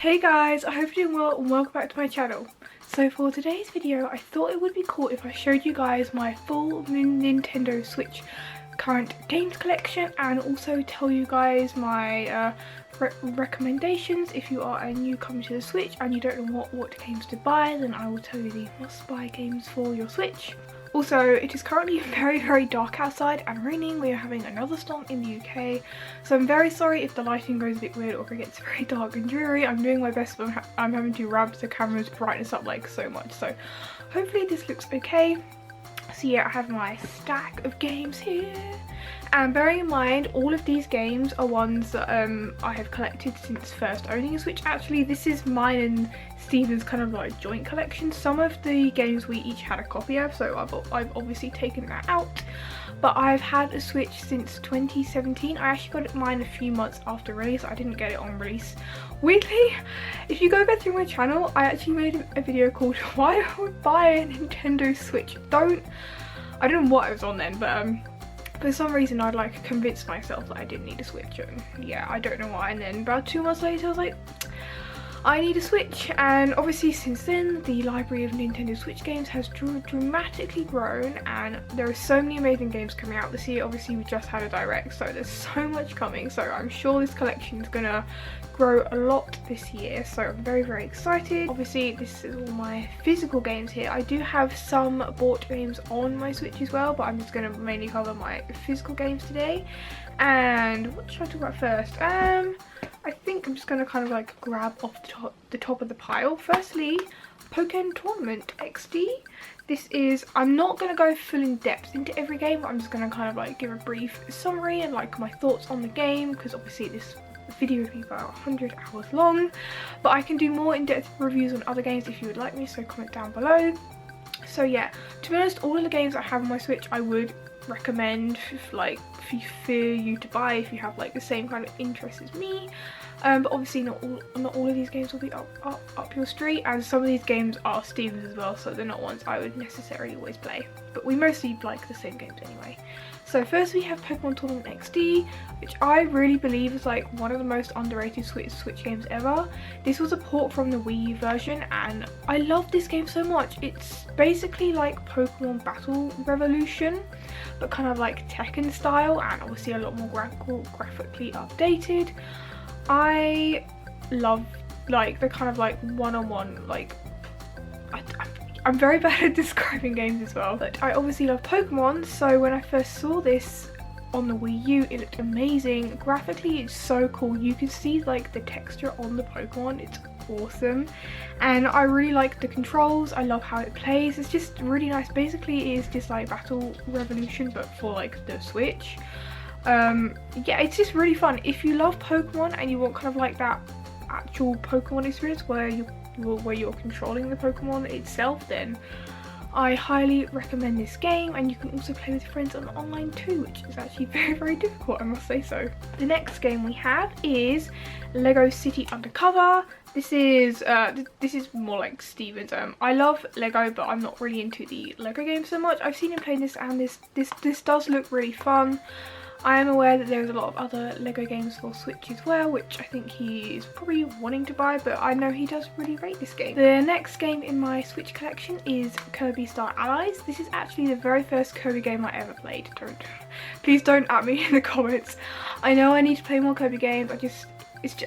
Hey guys, I hope you're doing well and welcome back to my channel. So for today's video, I thought it would be cool if I showed you guys my full Nintendo Switch current games collection and also tell you guys my recommendations. If you are a newcomer to the Switch and you don't know what games to buy, then I will tell you the must-buy games for your Switch. Also, it is currently very dark outside and raining. We are having another storm in the UK, so I'm very sorry if the lighting goes a bit weird or if it gets very dark and dreary. I'm doing my best, but I'm having to ramp the camera's brightness up like so much, so hopefully this looks okay. So yeah, I have my stack of games here, and bearing in mind all of these games are ones that I have collected since first owning a Switch. Actually, this is mine and Steven's kind of like joint collection. Some of the games we each had a copy of, so I've obviously taken that out, but I've had a Switch since 2017. I actually got mine a few months after release. I didn't get it on release. Weirdly, if you go back through my channel, I actually made a video called Why I Would Buy a Nintendo Switch. I don't know what I was on then, but for some reason I'd like convinced myself that I didn't need a Switch, and yeah, I don't know why. And then about 2 months later I was like, I need a Switch, and obviously since then the library of Nintendo Switch games has dramatically grown, and there are so many amazing games coming out this year. Obviously we just had a direct, so there's so much coming, so I'm sure this collection is gonna grow a lot this year, so I'm very excited. Obviously this is all my physical games here. I do have some bought games on my Switch as well, but I'm just going to mainly cover my physical games today. And what should I talk about first? I think I'm just going to kind of like grab off the top of the pile. Firstly, Pokken Tournament XD. This is, I'm not going to go full in depth into every game, but I'm just going to kind of like give a brief summary and like my thoughts on the game, because obviously this video will be about 100 hours long, but I can do more in-depth reviews on other games if you would like me, so comment down below. So yeah, to be honest, all of the games I have on my Switch I would recommend for you to buy if you have like the same kind of interest as me, but obviously not all of these games will be up your street, and some of these games are Steven's as well, so they're not ones I would necessarily always play, but we mostly like the same games anyway. So first we have Pokmon Tournament XD, which I really believe is like one of the most underrated Switch games ever. This was a port from the Wii U version, and I love this game so much. It's basically like Pokemon Battle Revolution, but kind of like Tekken style, and obviously a lot more graphically updated. I love like the kind of like one-on-one, like I'm very bad at describing games as well, but I obviously love Pokemon, so when I first saw this on the Wii U, it looked amazing. Graphically, it's so cool. You can see like the texture on the Pokemon, it's awesome, and I really like the controls. I love how it plays. It's just really nice. Basically, it is just like Battle Revolution, but for like the Switch. Yeah, it's just really fun. If you love Pokemon and you want kind of like that actual Pokemon experience where you're controlling the Pokemon itself, then I highly recommend this game, and you can also play with friends on online too, which is actually very difficult, I must say so. The next game we have is Lego City Undercover. This is more like Steven's. I love Lego, but I'm not really into the Lego games so much. I've seen him play this, and this does look really fun. I am aware that there's a lot of other Lego games for Switch as well, which I think he is probably wanting to buy, but I know he does really rate this game. The next game in my Switch collection is Kirby Star Allies. This is actually the very first Kirby game I ever played. Please don't at me in the comments. I know I need to play more Kirby games.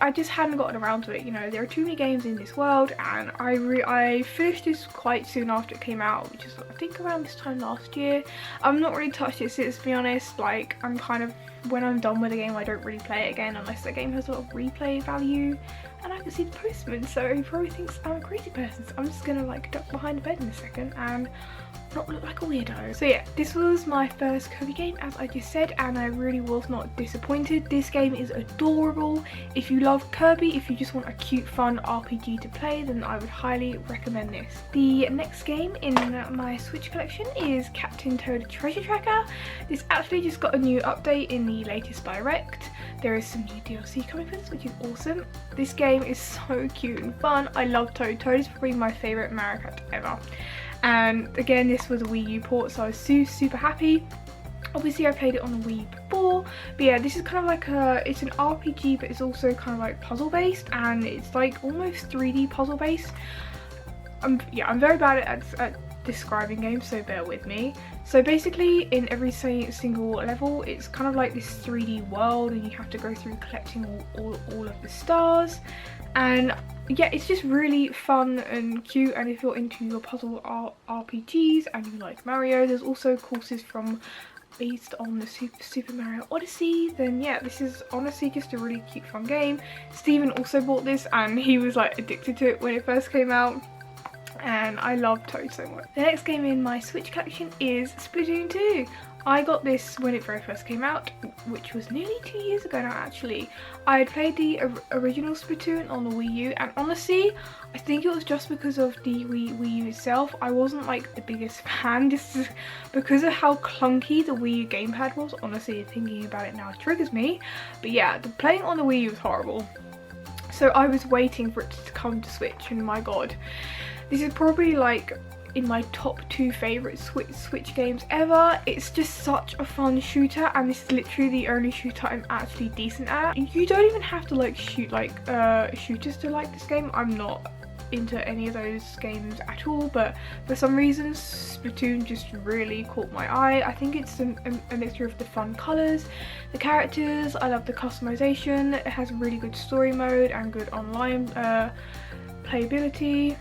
I just hadn't gotten around to it. You know, there are too many games in this world, and I finished this quite soon after it came out, which is I think around this time last year. I've not really touched it since, to be honest. Like, I'm kind of, when I'm done with a game, I don't really play it again unless the game has a lot of replay value. And I can see the postman, so he probably thinks I'm a crazy person, so I'm just gonna like duck behind the bed in a second and not look like a weirdo. So yeah, this was my first Kirby game, as I just said, and I really was not disappointed. This game is adorable. If you love Kirby, if you just want a cute fun RPG to play, then I would highly recommend this. The next game in my Switch collection is Captain Toad Treasure Tracker. This actually just got a new update in the latest direct. There is some new DLC coming for this, which is awesome. This game is so cute and fun. I love Toad. Toad is probably my favourite Mario character ever. And again, this was a Wii U port, so I was super happy. Obviously I played it on the Wii before, but yeah, this is kind of like it's an RPG, but it's also kind of like puzzle based, and it's like almost 3D puzzle based. I'm very bad at describing games, so bear with me. So basically in every single level, it's kind of like this 3D world, and you have to go through collecting all of the stars. And yeah, it's just really fun and cute, and if you're into your puzzle RPGs and you like Mario, there's also courses from based on the Super Mario Odyssey, then yeah, this is honestly just a really cute fun game. Steven also bought this and he was like addicted to it when it first came out, and I love Toad so much. The next game in my Switch collection is Spittoon 2. I got this when it very first came out, which was nearly 2 years ago now actually. I had played the original Spittoon on the Wii U, and honestly, I think it was just because of the Wii U itself. I wasn't like the biggest fan, just because of how clunky the Wii U gamepad was. Honestly, thinking about it now triggers me. But yeah, the playing on the Wii U was horrible. So I was waiting for it to come to Switch, and my god. This is probably like in my top 2 favourite Switch games ever. It's just such a fun shooter, and this is literally the only shooter I'm actually decent at. You don't even have to like shoot like shooters to like this game. I'm not into any of those games at all, but for some reason Spittoon just really caught my eye. I think it's a mixture of the fun colours, the characters, I love the customization, it has a really good story mode and good online playability.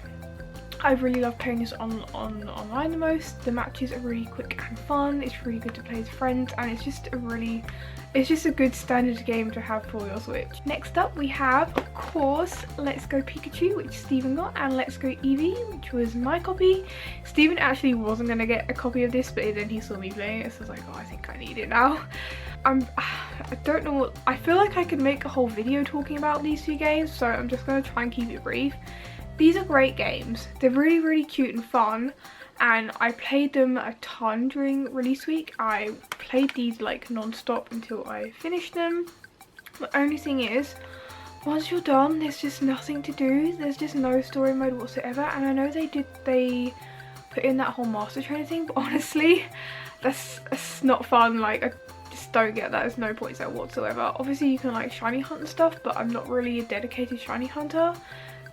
I really love playing this online the most. The matches are really quick and fun, it's really good to play with friends, and it's just a good standard game to have for your Switch. Next up we have, of course, Let's Go Pikachu, which Steven got, and Let's Go Eevee, which was my copy. Steven actually wasn't going to get a copy of this, but then he saw me playing it, so I was like, oh, I think I need it now. I don't know what, I feel like I could make a whole video talking about these 2 games, so I'm just going to try and keep it brief. These are great games. They're really, really cute and fun, and I played them a ton during release week. I played these like non-stop until I finished them. The only thing is, once you're done, there's just nothing to do. There's just no story mode whatsoever, and I know they put in that whole master trainer thing, but honestly, that's not fun. Like, I just don't get that. There's no points there whatsoever. Obviously you can like shiny hunt and stuff, but I'm not really a dedicated shiny hunter.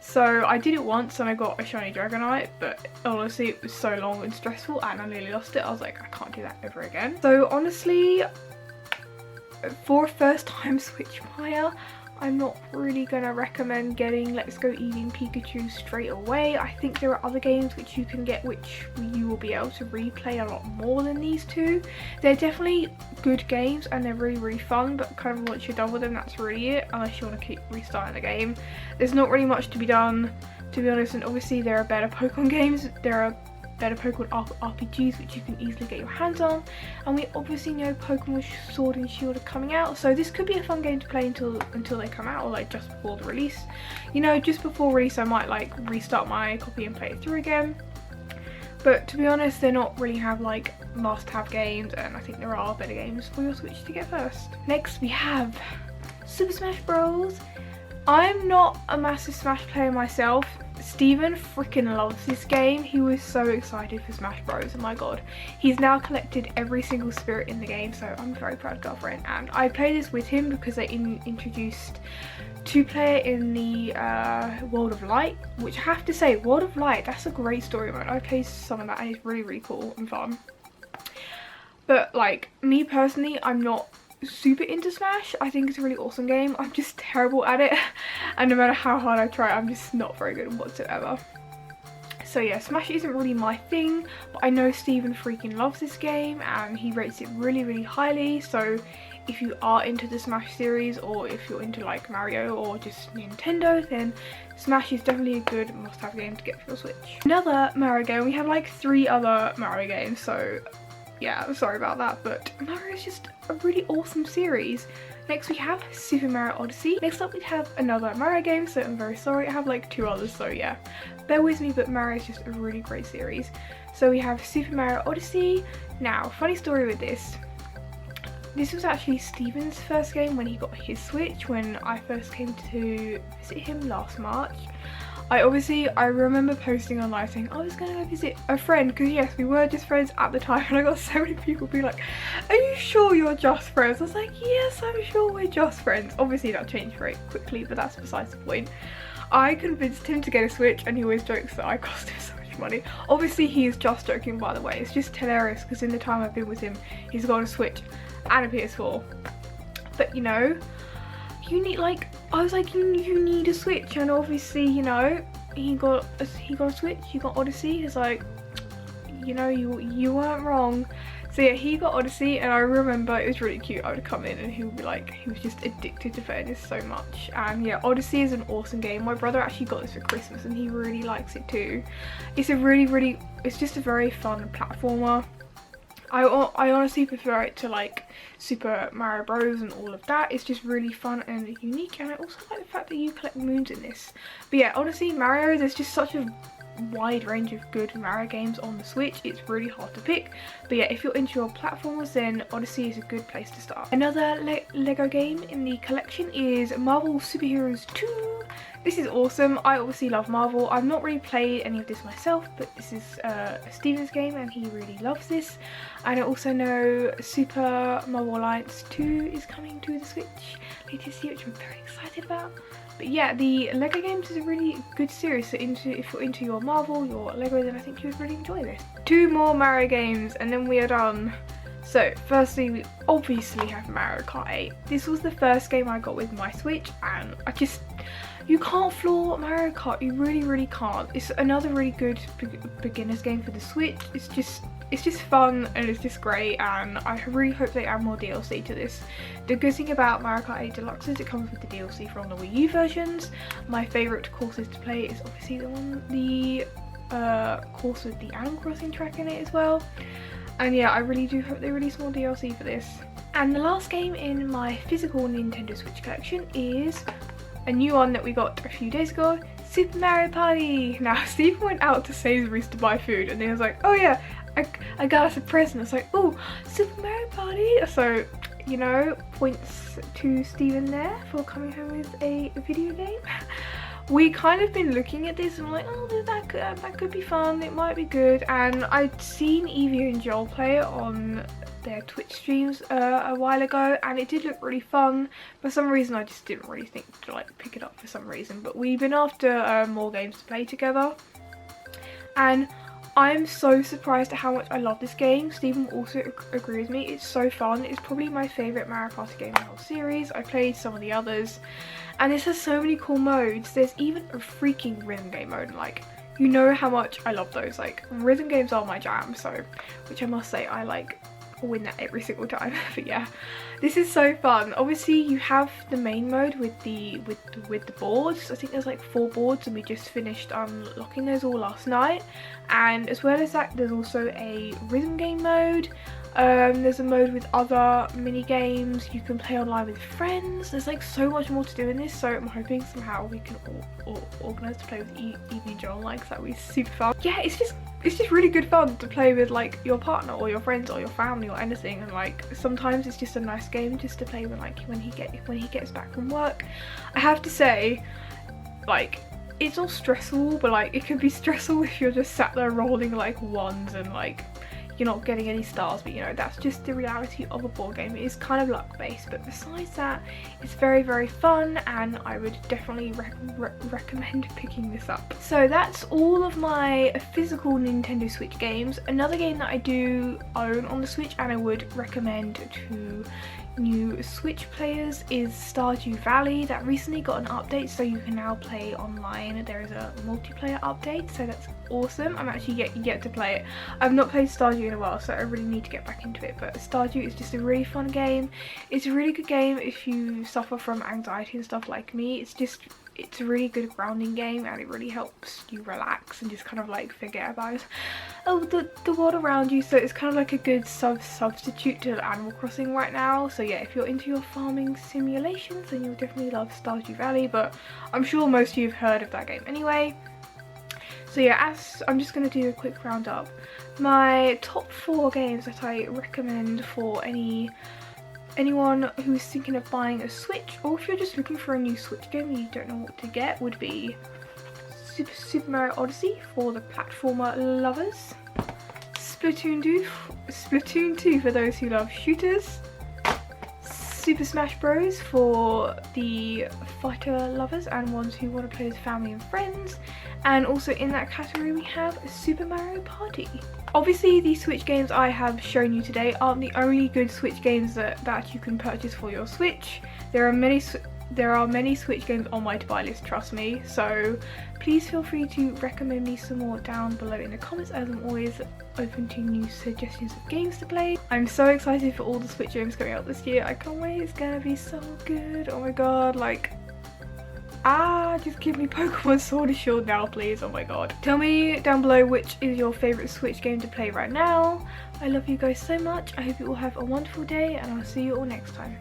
So I did it once and I got a shiny Dragonite, but honestly it was so long and stressful and I nearly lost it. I was like, I can't do that ever again. So honestly, for a first time Switch buyer, I'm not really gonna recommend getting Let's Go Eevee and Pikachu straight away. I think there are other games which you can get which you will be able to replay a lot more than these 2. They're definitely good games and they're really, really fun, but kind of once you're done with them, that's really it, unless you want to keep restarting the game. There's not really much to be done, to be honest, and obviously there are better Pokemon games. There are better Pokemon RPGs which you can easily get your hands on, and we obviously know Pokemon Sword and Shield are coming out, so this could be a fun game to play until they come out, or like just before the release. You know, just before release I might like restart my copy and play it through again, but to be honest they're not really have like must-have games, and I think there are better games for your Switch to get first. Next we have Super Smash Bros. I'm not a massive Smash player myself. Steven freaking loves this game. He was so excited for Smash Bros. Oh my god. He's now collected every single spirit in the game, so I'm a very proud girlfriend. And I played this with him because they introduced 2-player in the World of Light, which I have to say, World of Light, that's a great story mode. I played some of that and it's really, really cool and fun. But like, me personally, I'm not super into Smash. I think it's a really awesome game. I'm just terrible at it, and no matter how hard I try, I'm just not very good whatsoever. So yeah, Smash isn't really my thing, but I know Steven freaking loves this game and he rates it really, really highly. So if you are into the Smash series, or if you're into like Mario or just Nintendo, then Smash is definitely a good must-have game to get for your Switch. Another Mario game, we have like 3 other Mario games, so yeah, I'm sorry about that, but Mario is just a really awesome series. Next we have Super Mario Odyssey. Next up we have another Mario game, so I'm very sorry, I have like 2 others, so yeah, bear with me, but Mario is just a really great series. So we have Super Mario Odyssey. Now, funny story with this. This was actually Steven's first game when he got his Switch, when I first came to visit him last March. I remember posting online saying I was gonna go visit a friend, because yes, we were just friends at the time, and I got so many people being like, are you sure you're just friends? I was like, yes, I'm sure we're just friends. Obviously that changed very quickly, but that's besides the point. I convinced him to get a Switch, and he always jokes that I cost him so much money. Obviously he is just joking, by the way. It's just hilarious because in the time I've been with him, he's got a Switch and a PS4. But you know, you need, like, I was like, you need a Switch, and obviously, you know, he got a Switch, you got Odyssey. He's like, you know, you weren't wrong. So yeah, he got Odyssey, and I remember it was really cute. I would come in and he would be like, he was just addicted to playing this so much. And yeah, Odyssey is an awesome game. My brother actually got this for Christmas and he really likes it too. It's a really, it's just a very fun platformer. I honestly prefer it to like Super Mario Bros and all of that. It's just really fun and unique, and I also like the fact that you collect moons in this. But yeah, honestly, Mario, there's just such a wide range of good Mario games on the Switch. It's really hard to pick, but yeah, if you're into your platformers, then Odyssey is a good place to start. Another Lego game in the collection is Marvel Super Heroes 2. This is awesome. I obviously love Marvel. I've not really played any of this myself, but this is Steven's game and he really loves this. And I also know Super Marvel Alliance 2 is coming to the Switch later this year, which I'm very excited about. But yeah, the Lego games is a really good series, so if you're into your Marvel, your Lego, then I think you would really enjoy this. 2 more Mario games and then we are done. So firstly, we obviously have Mario Kart 8. This was the first game I got with my Switch, and you can't flaw Mario Kart, you really can't. It's another really good beginner's game for the Switch. It's just fun and it's just great, and I really hope they add more DLC to this. The good thing about Mario Kart 8 Deluxe is it comes with the DLC from the Wii U versions. My favourite courses to play is obviously the course with the Animal Crossing track in it as well. And yeah, I really do hope they release more DLC for this. And the last game in my physical Nintendo Switch collection is a new one that we got a few days ago, Super Mario Party. Now, Steve went out to Sainsbury's to buy food, and then he was like, oh yeah, I got us a present. I was like, oh, Super Mario Party. So, you know, points to Steven there for coming home with a video game. We kind of been looking at this and we're like, oh, that could be fun, it might be good. And I'd seen Evie and Joel play it on their Twitch streams a while ago, and it did look really fun. For some reason I just didn't really think to like pick it up for some reason, but we've been after more games to play together, and I'm so surprised at how much I love this game. Stephen also agrees with me. It's so fun. It's probably my favourite Mario Party game in the whole series. I played some of the others, and this has so many cool modes. There's even a freaking rhythm game mode, and like, you know how much I love those. Like, rhythm games are my jam, so, which I must say I like win that every single time. But yeah, this is so fun. Obviously you have the main mode with the boards. I think there's like 4 boards, and we just finished unlocking those all last night. And as well as that, there's also a rhythm game mode. There's a mode with other mini games. You can play online with friends. There's like so much more to do in this, so I'm hoping somehow we can all organise to play with Evie and Joel, like, that would be super fun. Yeah, it's just really good fun to play with like your partner or your friends or your family or anything. And like, sometimes it's just a nice game just to play with, like, when he gets back from work. I have to say, like, it's not stressful, but like, it can be stressful if you're just sat there rolling like ones and like you're not getting any stars. But you know, that's just the reality of a board game. It is kind of luck based, but besides that, it's very fun, and I would definitely recommend picking this up. So that's all of my physical Nintendo Switch games. Another game that I do own on the Switch and I would recommend to new Switch players is Stardew Valley. That recently got an update, so you can now play online. There is a multiplayer update, so that's awesome. I'm actually yet to play it. I've not played Stardew in a while, so I really need to get back into it. But Stardew is just a really fun game. It's a really good game if you suffer from anxiety and stuff like me. It's a really good grounding game, and it really helps you relax and just kind of like forget about the world around you. So it's kind of like a good substitute to Animal Crossing right now. So yeah, if you're into your farming simulations, then you'll definitely love Stardew Valley, but I'm sure most of you have heard of that game anyway. So yeah, I'm just going to do a quick roundup. My top 4 games that I recommend for anyone who's thinking of buying a Switch, or if you're just looking for a new Switch game and you don't know what to get, would be Super Mario Odyssey for the platformer lovers, Splatoon 2 for those who love shooters, Super Smash Bros for the fighter lovers and ones who want to play with family and friends, and also in that category we have Super Mario Party. Obviously the Switch games I have shown you today aren't the only good Switch games that you can purchase for your Switch. There are many Switch games on my to buy list, trust me, so please feel free to recommend me some more down below in the comments, as I'm always open to new suggestions of games to play. I'm so excited for all the Switch games coming out this year. I can't wait, it's gonna be so good. Oh my god, like, just give me Pokemon Sword and Shield now please, oh my god. Tell me down below which is your favourite Switch game to play right now. I love you guys so much. I hope you all have a wonderful day and I'll see you all next time.